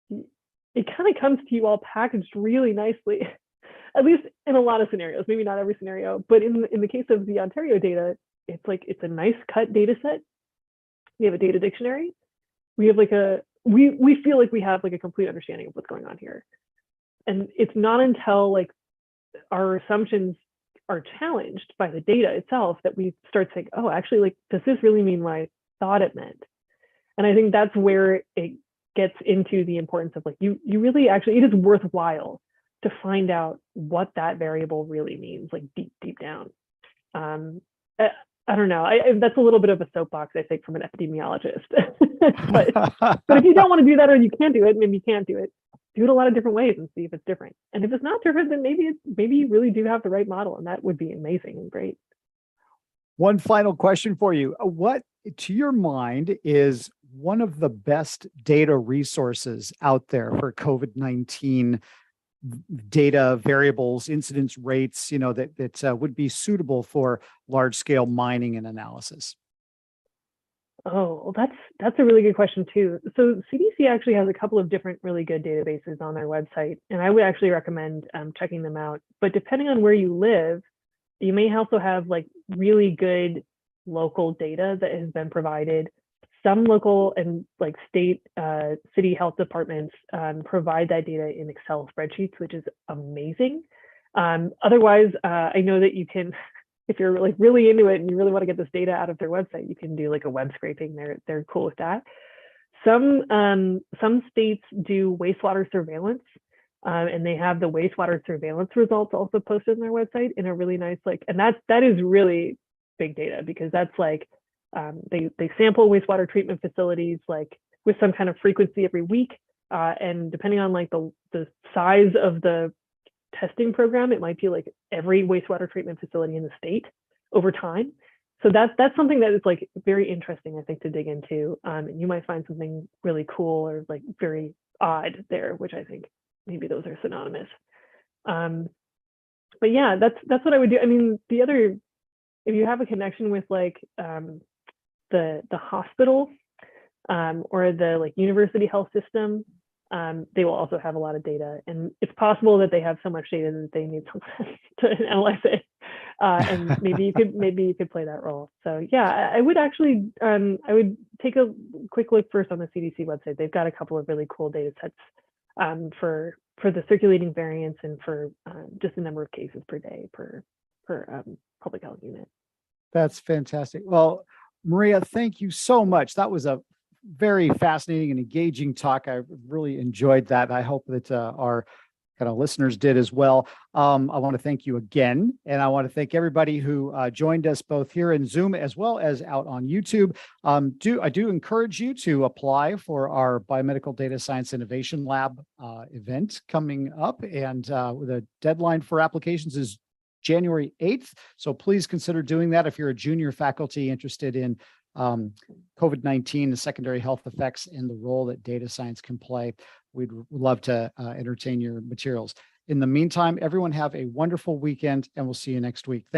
B: it kind of comes to you all packaged really nicely, at least in a lot of scenarios, maybe not every scenario, but in the case of the Ontario data, it's like it's a nice cut data set. We have a data dictionary. We have like we feel like we have like a complete understanding of what's going on here. And it's not until like our assumptions are challenged by the data itself that we start saying, oh, actually, like, does this really mean what I thought it meant? And I think that's where it gets into the importance of like, you really actually, it is worthwhile to find out what that variable really means, like deep down. I don't know. That's a little bit of a soapbox, I think, from an epidemiologist. but if you don't want to do that, or you can't do it, maybe you can't do it. Do it a lot of different ways and see if it's different. And if it's not different, then maybe you really do have the right model, and that would be amazing and great.
A: One final question for you. What, to your mind, is one of the best data resources out there for COVID-19 data, variables, incidence rates, that would be suitable for large scale mining and analysis?
B: Oh, well, that's a really good question too. So CDC actually has a couple of different really good databases on their website, and I would actually recommend checking them out. But depending on where you live, you may also have like really good local data that has been provided. Some local and like state city health departments provide that data in Excel spreadsheets, which is amazing. Otherwise, I know that you can, if you're like really into it and you really want to get this data out of their website, you can do like a web scraping. They're cool with that. Some states do wastewater surveillance, and they have the wastewater surveillance results also posted on their website in a really nice and that is really big data, because that's like they sample wastewater treatment facilities like with some kind of frequency every week, and depending on like the size of the testing program, it might be like every wastewater treatment facility in the state over time. So that's something that is like very interesting, I think, to dig into. And you might find something really cool or like very odd there, which I think maybe those are synonymous. But yeah, that's what I would do. I mean, the other, if you have a connection with like the hospital or the like university health system, they will also have a lot of data, and it's possible that they have so much data that they need someone to analyze it, and maybe you could play that role. So yeah, I would actually I would take a quick look first on the CDC website. They've got a couple of really cool data sets for the circulating variants and for just the number of cases per day per public health unit.
A: That's fantastic. Well, Maria, thank you so much. That was a very fascinating and engaging talk. I really enjoyed that. I hope that our kind of listeners did as well. I want to thank you again. And I want to thank everybody who joined us both here in Zoom as well as out on YouTube. I do encourage you to apply for our Biomedical Data Science Innovation Lab event coming up. And the deadline for applications is January 8th. So please consider doing that if you're a junior faculty interested in COVID-19, the secondary health effects, and the role that data science can play. We'd love to entertain your materials. In the meantime, everyone have a wonderful weekend, and we'll see you next week. Thank